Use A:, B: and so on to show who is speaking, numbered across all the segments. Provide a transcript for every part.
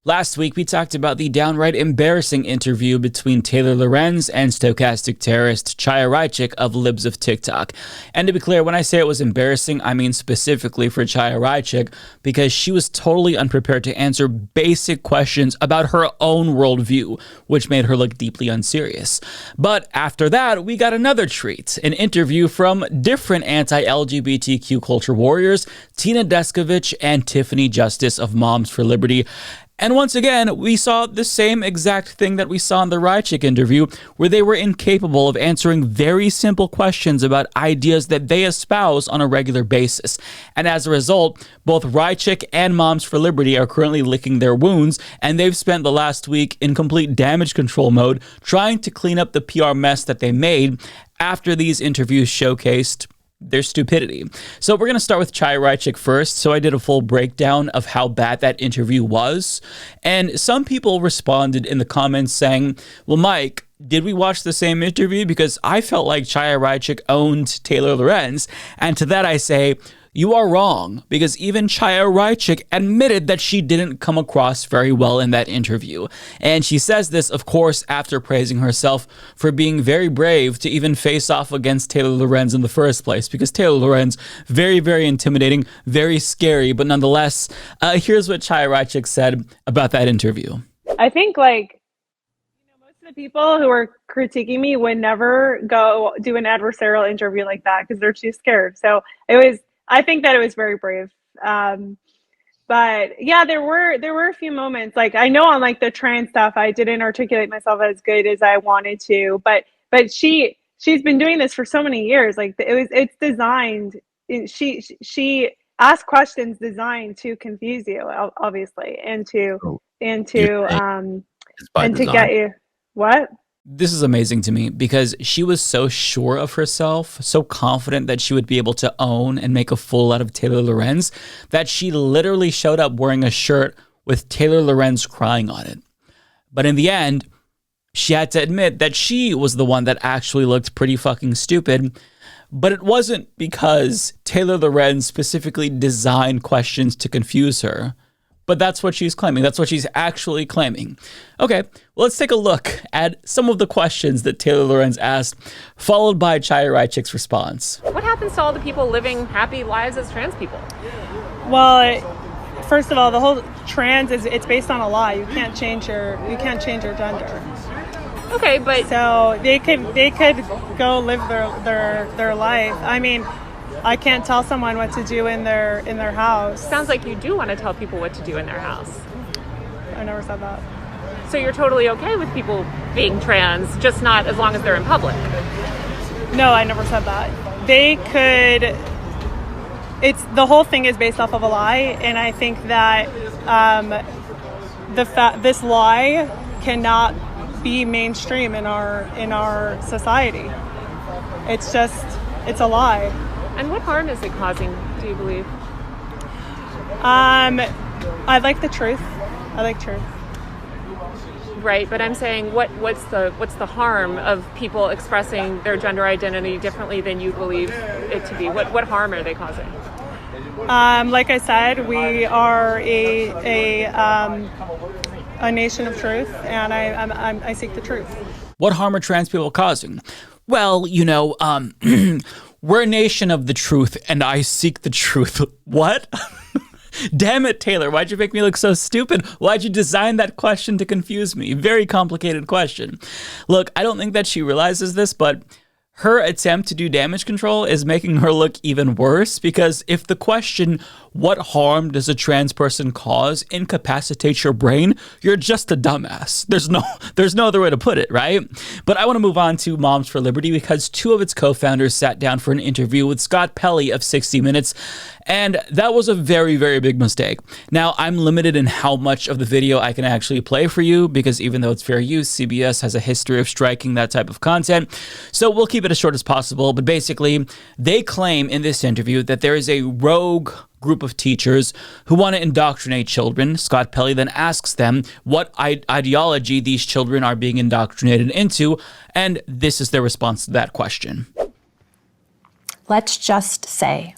A: Last week, we talked about the downright embarrassing interview between Taylor Lorenz and stochastic terrorist Chaya Raichik of Libs of TikTok. And to be clear, when I say it was embarrassing, I mean specifically for Chaya Raichik, because she was totally unprepared to answer basic questions about her own worldview, which made her look deeply unserious. But after that, we got another treat, an interview from different anti-LGBTQ culture warriors, Tina Descovich and Tiffany Justice of Moms for Liberty. And once again, we saw the same exact thing that we saw in the Raichik interview, where they were incapable of answering very simple questions about ideas that they espouse on a regular basis. And as a result, both Raichik and Moms for Liberty are currently licking their wounds, and they've spent the last week in complete damage control mode, trying to clean up the PR mess that they made after these interviews showcased their stupidity. So we're going to start with Chaya Raichik first. So I did a full breakdown of how bad that interview was. And some people responded in the comments saying, well, Mike, did we watch the same interview? Because I felt like Chaya Raichik owned Taylor Lorenz. And to that I say, you are wrong, because even Chaya Raichik admitted that she didn't come across very well in that interview. And she says this, of course, after praising herself for being very brave to even face off against Taylor Lorenz in the first place, because Taylor Lorenz, very, very intimidating, very scary, but nonetheless, here's what Chaya Raichik said about that interview.
B: I think, most of the people who are critiquing me would never go do an adversarial interview like that because they're too scared. So I think that it was very brave. But yeah, there were a few moments, I know on the trans stuff, I didn't articulate myself as good as I wanted to, but she's been doing this for so many years. It's designed, she asked questions designed to confuse you, obviously, and to get you, what?
A: This is amazing to me because she was so sure of herself, so confident that she would be able to own and make a fool out of Taylor Lorenz, that she literally showed up wearing a shirt with Taylor Lorenz crying on it. But in the end, she had to admit that she was the one that actually looked pretty fucking stupid. But it wasn't because Taylor Lorenz specifically designed questions to confuse her. But that's what she's claiming. That's what she's actually claiming. Okay, well, let's take a look at some of the questions that Taylor Lorenz asked, followed by Chaya Raichik's response.
C: What happens to all the people living happy lives as trans people?
B: Well, first of all, the whole trans it's based on a lie. You can't change your gender.
C: Okay, but
B: so they could go live their life. I mean, I can't tell someone what to do in their house.
C: Sounds like you do want to tell people what to do in their house.
B: I never said that.
C: So you're totally okay with people being trans, just not as long as they're in public?
B: No, I never said that. They could. The whole thing is based off of a lie, and I think that this lie cannot be mainstream in our society. It's a lie.
C: And what harm is it causing, do you believe?
B: I like the truth. I like truth.
C: Right, but I'm saying what's the harm of people expressing their gender identity differently than you believe it to be? What harm are they causing?
B: Like I said, we are a nation of truth, and I seek the truth.
A: What harm are trans people causing? Well, we're a nation of the truth, and I seek the truth. What? Damn it, Taylor. Why'd you make me look so stupid? Why'd you design that question to confuse me? Very complicated question. Look, I don't think that she realizes this, but her attempt to do damage control is making her look even worse, because if the question, what harm does a trans person cause, incapacitates your brain, you're just a dumbass. There's no other way to put it, right? But I want to move on to Moms for Liberty, because two of its co-founders sat down for an interview with Scott Pelley of 60 Minutes, and that was a very, very big mistake. Now, I'm limited in how much of the video I can actually play for you, because even though it's fair use, CBS has a history of striking that type of content. So we'll keep it as short as possible. But basically, they claim in this interview that there is a rogue group of teachers who want to indoctrinate children. Scott Pelley then asks them what ideology these children are being indoctrinated into, and this is their response to that question.
D: Let's just say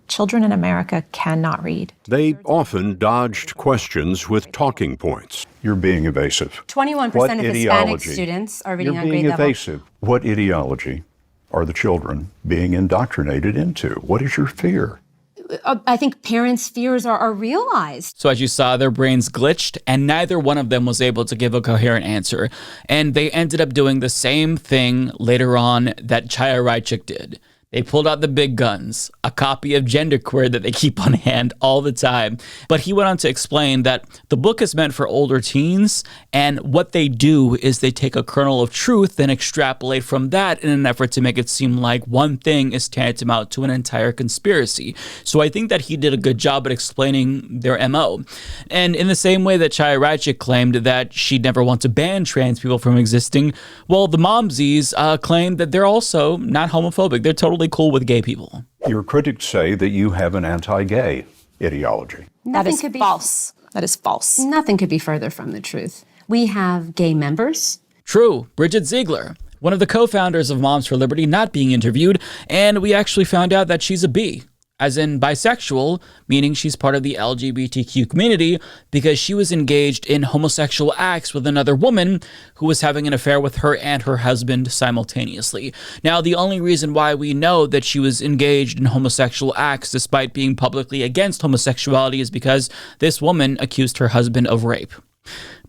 D: Children in America cannot read.
E: They often dodged questions with talking points.
F: You're being evasive.
G: 21% of Hispanic students are reading on grade level.
F: You're being evasive. What ideology are the children being indoctrinated into? What is your fear?
G: I think parents' fears are realized.
A: So as you saw, their brains glitched, and neither one of them was able to give a coherent answer. And they ended up doing the same thing later on that Chaya Raichik did. They pulled out the big guns, a copy of Genderqueer that they keep on hand all the time. But he went on to explain that the book is meant for older teens, and what they do is they take a kernel of truth and extrapolate from that in an effort to make it seem like one thing is tantamount to an entire conspiracy. So I think that he did a good job at explaining their MO. And in the same way that Chaya Raichik claimed that she'd never want to ban trans people from existing, well, the Momsies claimed that they're also not homophobic. They're totally cool with gay people.
F: Your critics say that you have an anti-gay ideology.
D: That is false. That is false.
G: Nothing could be further from the truth. We have gay members.
A: True. Bridget Ziegler, one of the co-founders of Moms for Liberty, not being interviewed, and we actually found out that she's a B, as in bisexual, meaning she's part of the LGBTQ community because she was engaged in homosexual acts with another woman who was having an affair with her and her husband simultaneously. Now, the only reason why we know that she was engaged in homosexual acts despite being publicly against homosexuality is because this woman accused her husband of rape.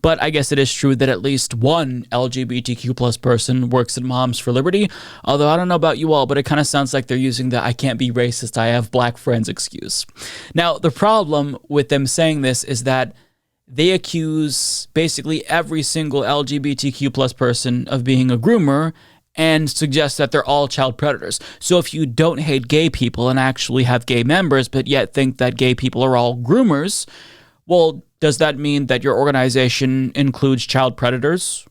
A: But I guess it is true that at least one LGBTQ plus person works at Moms for Liberty, although I don't know about you all, but it kind of sounds like they're using the I can't be racist, I have black friends excuse. Now, the problem with them saying this is that they accuse basically every single LGBTQ plus person of being a groomer and suggest that they're all child predators. So if you don't hate gay people and actually have gay members, but yet think that gay people are all groomers, well, does that mean that your organization includes child predators?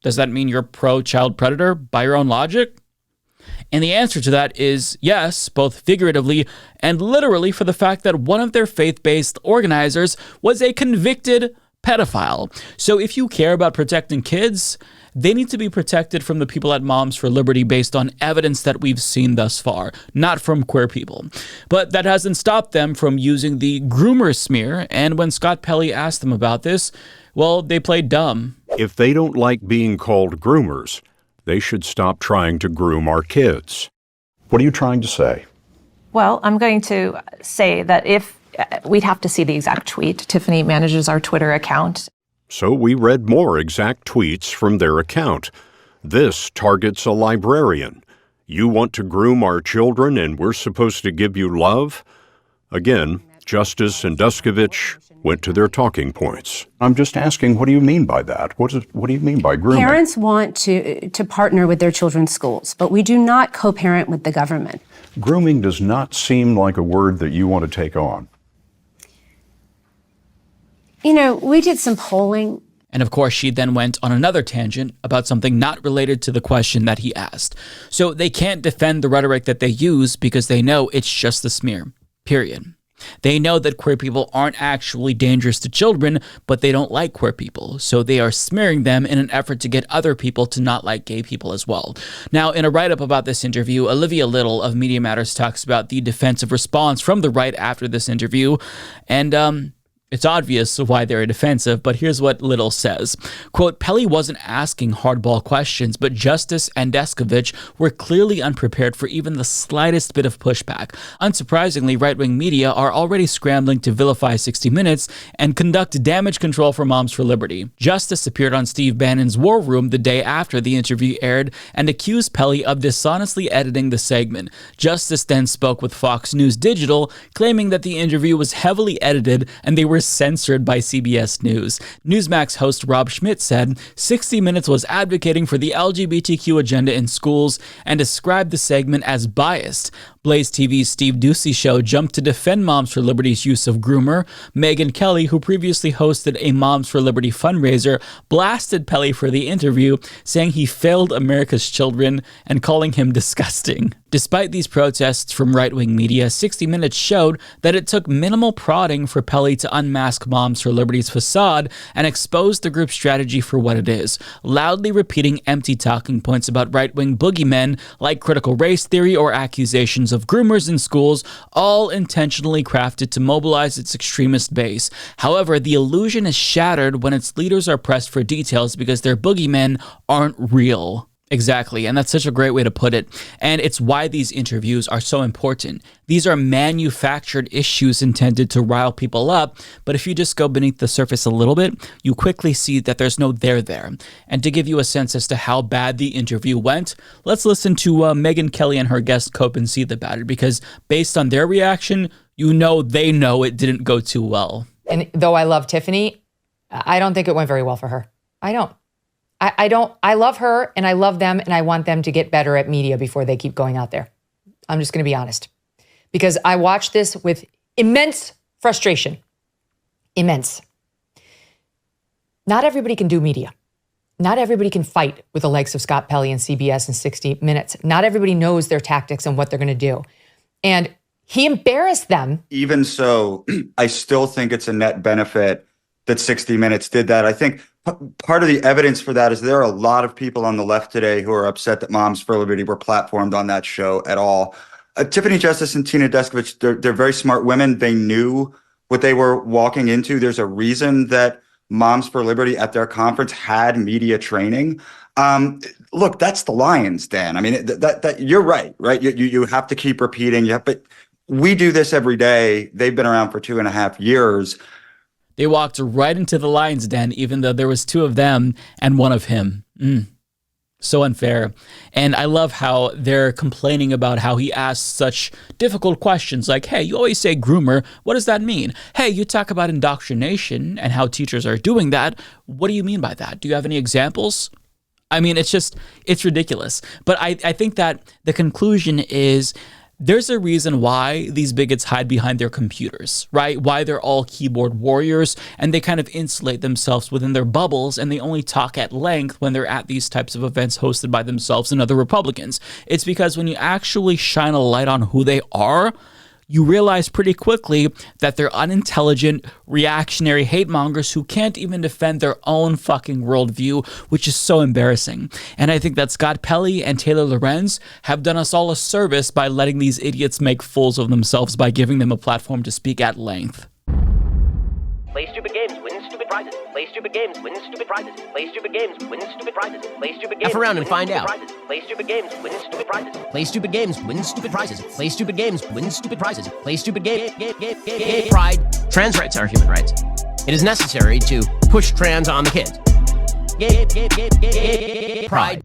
A: Does that mean you're pro-child predator by your own logic? And the answer to that is yes, both figuratively and literally, for the fact that one of their faith-based organizers was a convicted pedophile. So if you care about protecting kids, they need to be protected from the people at Moms for Liberty based on evidence that we've seen thus far, not from queer people. But that hasn't stopped them from using the groomer smear, and when Scott Pelley asked them about this, well, they played dumb.
E: If they don't like being called groomers, they should stop trying to groom our kids.
F: What are you trying to say?
D: Well, I'm going to say that if we'd have to see the exact tweet. Tiffany manages our Twitter account.
E: So we read more exact tweets from their account. This targets a librarian. You want to groom our children and we're supposed to give you love? Again, Justice and Duskovich went to their talking points.
F: I'm just asking, what do you mean by that? What do you mean by grooming?
G: Parents want to partner with their children's schools, but we do not co-parent with the government.
F: Grooming does not seem like a word that you want to take on.
G: You know, we did some polling.
A: And of course, she then went on another tangent about something not related to the question that he asked. So they can't defend the rhetoric that they use because they know it's just a smear, period. They know that queer people aren't actually dangerous to children, but they don't like queer people. So they are smearing them in an effort to get other people to not like gay people as well. Now, in a write-up about this interview, Olivia Little of Media Matters talks about the defensive response from the right after this interview. And, it's obvious why they're defensive, but here's what Little says. Quote, Pelley wasn't asking hardball questions, but Justice and Duskovich were clearly unprepared for even the slightest bit of pushback. Unsurprisingly, right-wing media are already scrambling to vilify 60 Minutes and conduct damage control for Moms for Liberty. Justice appeared on Steve Bannon's War Room the day after the interview aired and accused Pelley of dishonestly editing the segment. Justice then spoke with Fox News Digital, claiming that the interview was heavily edited and they were censored by CBS News. Newsmax host Rob Schmidt said 60 Minutes was advocating for the LGBTQ agenda in schools and described the segment as biased. Blaze TV's Steve Ducey show jumped to defend Moms for Liberty's use of Groomer. Megyn Kelly, who previously hosted a Moms for Liberty fundraiser, blasted Pelley for the interview, saying he failed America's children and calling him disgusting. Despite these protests from right-wing media, 60 Minutes showed that it took minimal prodding for Pelley to unmask Moms for Liberty's facade and expose the group's strategy for what it is, loudly repeating empty talking points about right-wing boogeymen like critical race theory or accusations of groomers in schools, all intentionally crafted to mobilize its extremist base. However, the illusion is shattered when its leaders are pressed for details because their boogeymen aren't real. Exactly, and that's such a great way to put it. And it's why these interviews are so important. These are manufactured issues intended to rile people up, but if you just go beneath the surface a little bit, you quickly see that there's no there there. And to give you a sense as to how bad the interview went, let's listen to Megyn Kelly and her guest Cope and Seeth about it, because based on their reaction, they know it didn't go too well.
H: And though I love Tiffany, I don't think it went very well for her. I don't. I love her and I love them and I want them to get better at media before they keep going out there. I'm just going to be honest. Because I watched this with immense frustration. Immense. Not everybody can do media. Not everybody can fight with the likes of Scott Pelley and CBS and 60 Minutes. Not everybody knows their tactics and what they're going to do. And he embarrassed them.
I: Even so, I still think it's a net benefit that 60 Minutes did that. I think part of the evidence for that is there are a lot of people on the left today who are upset that Moms for Liberty were platformed on that show at all. Tiffany Justice and Tina Deskovich, they're very smart women. They knew what they were walking into. There's a reason that Moms for Liberty at their conference had media training. Look, that's the Lions, Dan. I mean, that you're right? You have to keep repeating. But we do this every day. They've been around for 2.5 years.
A: They walked right into the lion's den, even though there was 2 of them and 1 of him. So unfair. And I love how they're complaining about how he asks such difficult questions like, hey, you always say groomer. What does that mean? Hey, you talk about indoctrination and how teachers are doing that. What do you mean by that? Do you have any examples? I mean, it's ridiculous. But I think that the conclusion is there's a reason why these bigots hide behind their computers, right? Why they're all keyboard warriors and they kind of insulate themselves within their bubbles and they only talk at length when they're at these types of events hosted by themselves and other Republicans. It's because when you actually shine a light on who they are, you realize pretty quickly that they're unintelligent, reactionary hate mongers who can't even defend their own fucking worldview, which is so embarrassing. And I think that Scott Pelley and Taylor Lorenz have done us all a service by letting these idiots make fools of themselves by giving them a platform to speak at length.
J: Play stupid games, win stupid prizes. Play stupid games, win stupid prizes. Play stupid games, win stupid prizes. Play stupid games. F around and find out. Play stupid games, win stupid prizes. Play stupid games, win stupid prizes. Play stupid games, win stupid prizes. Play stupid game. Pride. Trans rights are human rights. It is necessary to push trans on the kids. Pride.